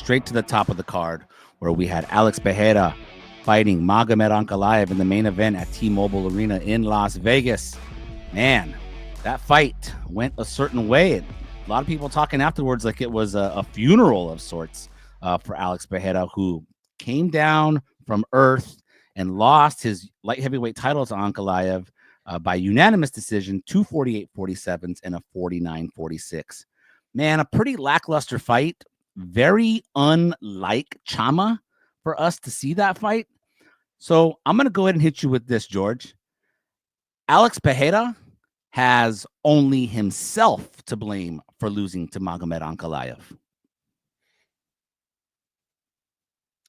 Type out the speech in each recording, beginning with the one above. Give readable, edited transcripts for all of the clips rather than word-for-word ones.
straight to the top of the card, where we had Alex Pereira fighting Magomed Ankalaev in the main event at T-Mobile Arena in Las Vegas. Man, that fight went a certain way. A lot of people talking afterwards like it was a funeral of sorts for Alex Pereira, who came down from earth and lost his light heavyweight title to Ankalaev by unanimous decision, 2 48-47s and a 49-46. Man, a pretty lackluster fight. Very unlike Chama for us to see that fight. So I'm going to go ahead and hit you with this, George. Alex Pereira has only himself to blame for losing to Magomed Ankalaev.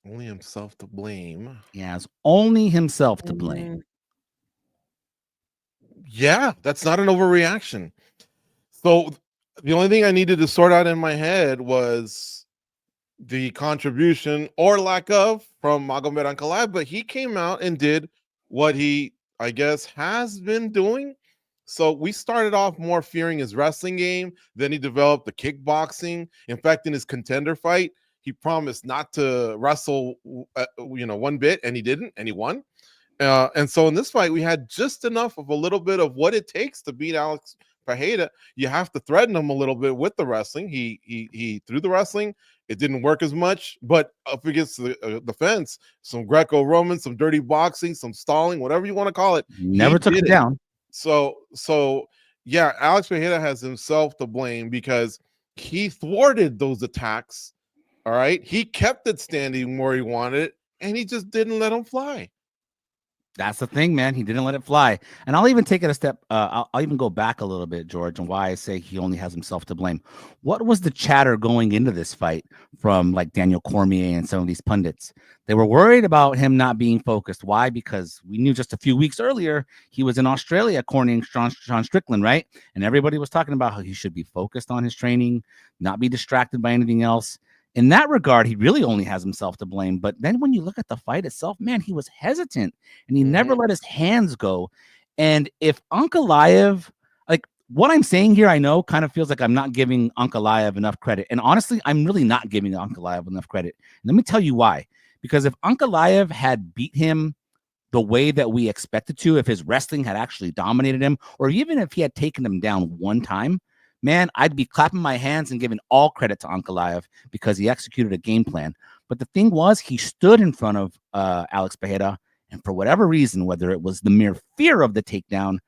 Only himself to blame. He has only himself to blame. Yeah, that's not an overreaction. So the only thing I needed to sort out in my head was the contribution or lack of from Magomed Ankalaev, but he came out and did what he, I guess, has been doing. So we started off more fearing his wrestling game. Then he developed the kickboxing. In fact, in his contender fight, he promised not to wrestle, one bit, and he didn't, and he won. And so in this fight, we had just enough of a little bit of what it takes to beat Alex Pereira. You have to threaten him a little bit with the wrestling. He threw the wrestling. It didn't work as much, but up against the fence, some Greco-Roman, some dirty boxing, some stalling, whatever you want to call it. Never took it down. So yeah, Alex Pereira has himself to blame because he thwarted those attacks. All right. He kept it standing where he wanted it, and he just didn't let him fly. That's the thing, man. He didn't let it fly. And I'll even take it a step. I'll even go back a little bit, George, and why I say he only has himself to blame. What was the chatter going into this fight from like Daniel Cormier and some of these pundits? They were worried about him not being focused. Why? Because we knew just a few weeks earlier he was in Australia cornering Sean Strickland, right? And everybody was talking about how he should be focused on his training, not be distracted by anything else. In that regard, he really only has himself to blame. But then when you look at the fight itself, man, he was hesitant and he never let his hands go. And if Ankalaev, like what I'm saying here, I know kind of feels like I'm not giving Ankalaev enough credit. And honestly, I'm really not giving Ankalaev enough credit. And let me tell you why. Because if Ankalaev had beat him the way that we expected to, if his wrestling had actually dominated him, or even if he had taken him down one time, man, I'd be clapping my hands and giving all credit to Ankalaev because he executed a game plan. But the thing was, he stood in front of Alex Pereira, and for whatever reason, whether it was the mere fear of the takedown,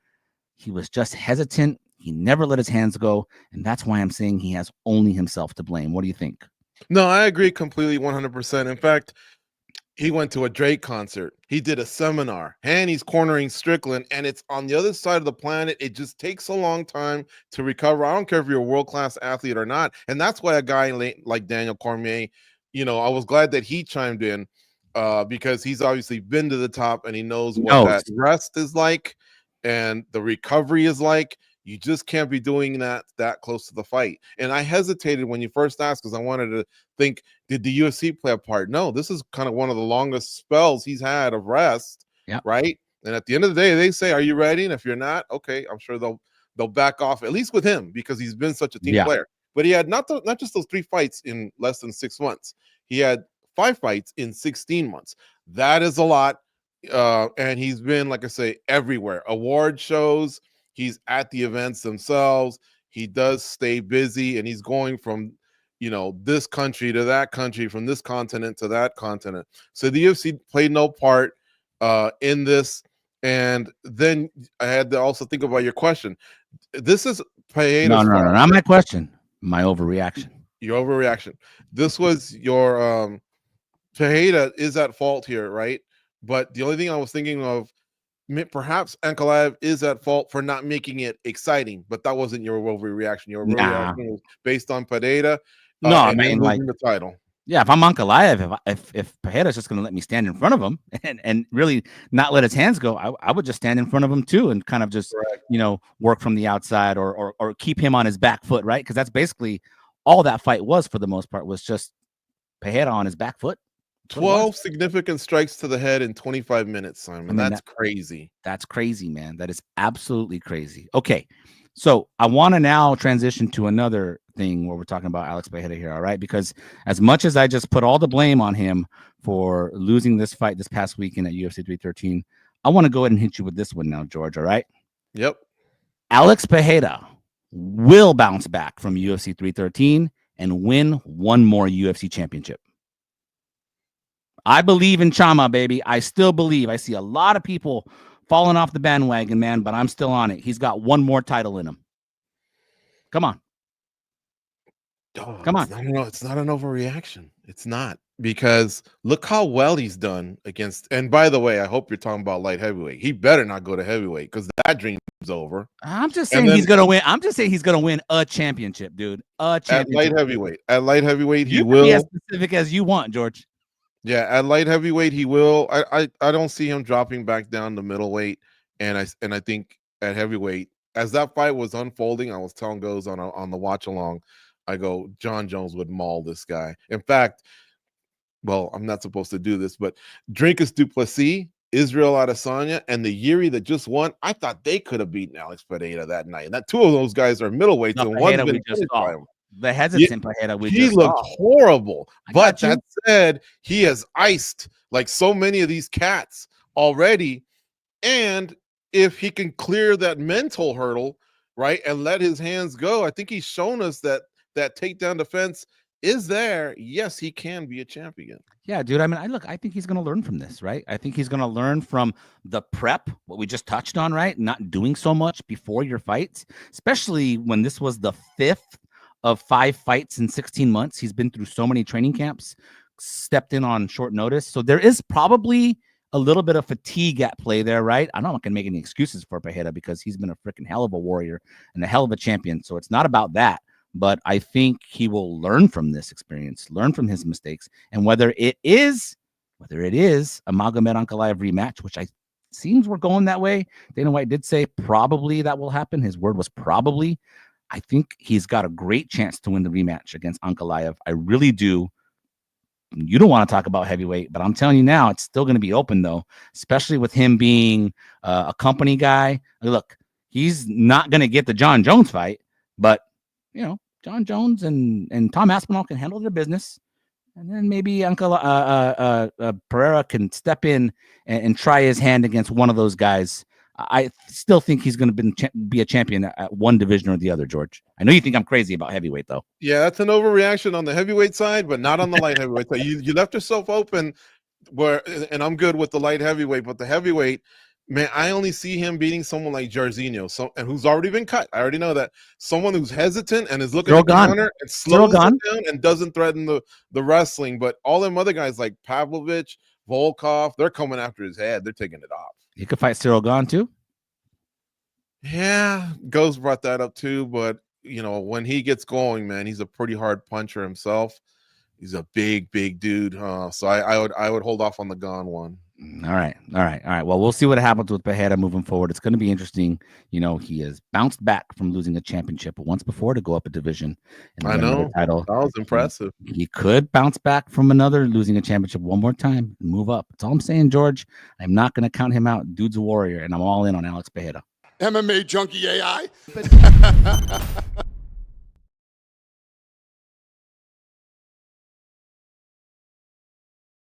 he was just hesitant. He never let his hands go, and that's why I'm saying he has only himself to blame. What do you think? No, I agree completely, 100%. In fact, he went to a Drake concert. He did a seminar, and he's cornering Strickland, and it's on the other side of the planet. It just takes a long time to recover. I don't care if you're a world-class athlete or not. And that's why a guy like Daniel Cormier, I was glad that he chimed in because he's obviously been to the top and he knows what that rest is like and the recovery is like. You just can't be doing that close to the fight. And I hesitated when you first asked because I wanted to think, did the UFC play a part? No, this is kind of one of the longest spells he's had of rest, right? And at the end of the day, they say, are you ready? And if you're not, okay, I'm sure they'll back off, at least with him, because he's been such a team player. But he had not just those 3 fights in less than 6 months. He had 5 fights in 16 months. That is a lot. And he's been, like I say, everywhere. Award shows. He's at the events themselves. He does stay busy, and he's going from, this country to that country, from this continent to that continent. So the UFC played no part in this. And then I had to also think about your question. This is Pereira's No, not my question. My overreaction. Your overreaction. This was your Pereira is at fault here, right? But the only thing I was thinking of, perhaps Ankalaev is at fault for not making it exciting, but that wasn't your overreaction. Your overreaction was based on Pereira. No, I mean, like the title. Yeah, if I'm Ankalaev, if Pereira's just going to let me stand in front of him and really not let his hands go, I would just stand in front of him too and kind of just work from the outside or keep him on his back foot, right? Because that's basically all that fight was for the most part, was just Pereira on his back foot. 12 significant strikes to the head in 25 minutes, Simon. I mean, that's crazy. That's crazy, man. That is absolutely crazy. Okay, so I want to now transition to another thing where we're talking about Alex Pereira here, all right? Because as much as I just put all the blame on him for losing this fight this past weekend at UFC 313, I want to go ahead and hit you with this one now, George, all right? Yep. Alex Pereira will bounce back from UFC 313 and win one more UFC championship. I believe in Chama, baby. I still believe. I see a lot of people falling off the bandwagon, man, but I'm still on it. He's got one more title in him. Come on. Come on. It's not an overreaction. It's not, because look how well he's done against. And by the way, I hope you're talking about light heavyweight. He better not go to heavyweight, because that dream's over. I'm just saying he's gonna win. I'm just saying he's gonna win a championship, dude. A championship. At light heavyweight. At light heavyweight, he will. Be as specific as you want, George. Yeah, at light heavyweight, he will. I don't see him dropping back down to middleweight. And I think at heavyweight, as that fight was unfolding, I was telling Goes on the watch along, I go, John Jones would maul this guy. In fact, well, I'm not supposed to do this, but Drinkus du Plessis, Israel Adesanya, and the Yuri that just won, I thought they could have beaten Alex Pereira that night. And that two of those guys are middleweights, and one's been finished by him. The hesitant Pereira he looked horrible. But that said, he has iced like so many of these cats already. And if he can clear that mental hurdle, right, and let his hands go, I think he's shown us that takedown defense is there. Yes, he can be a champion. Yeah, dude. I mean, I think he's going to learn from this, right? I think he's going to learn from the prep, what we just touched on, right? Not doing so much before your fights, especially when this was the 5th of 5 fights in 16 months. He's been through so many training camps, stepped in on short notice. So there is probably a little bit of fatigue at play there, right? I'm not going to make any excuses for Pereira, because he's been a freaking hell of a warrior and a hell of a champion. So it's not about that. But I think he will learn from this experience, learn from his mistakes. And whether it is a Magomed Ankalaev rematch, which seems we're going that way. Dana White did say probably that will happen. His word was probably. I think he's got a great chance to win the rematch against Ankalaev. I really do. You don't want to talk about heavyweight, but I'm telling you now, it's still going to be open, though, especially with him being a company guy. Look, he's not going to get the John Jones fight, but, you know, John Jones and Tom Aspinall can handle their business. And then maybe Pereira can step in and try his hand against one of those guys. I still think he's going to be a champion at one division or the other, George. I know you think I'm crazy about heavyweight, though. Yeah, that's an overreaction on the heavyweight side, but not on the light heavyweight side. You left yourself open, and I'm good with the light heavyweight, but the heavyweight, man, I only see him beating someone like Jairzinho, and who's already been cut. I already know that. Someone who's hesitant and is looking to counter and slows down and doesn't threaten the wrestling. But all them other guys like Pavlovich, Volkov, they're coming after his head. They're taking it off. He could fight Cyril Gane too. Yeah, Ghost brought that up too, but you know, when he gets going, man, he's a pretty hard puncher himself. He's a big dude, so I would hold off on the Gane one. All right. Well, we'll see what happens with Pereira moving forward. It's going to be interesting. You know, he has bounced back from losing a championship once before to go up a division. I know. Title. That was impressive. He could bounce back from losing a championship one more time and move up. That's all I'm saying, George. I'm not going to count him out. Dude's a warrior, and I'm all in on Alex Pereira. MMA Junkie AI.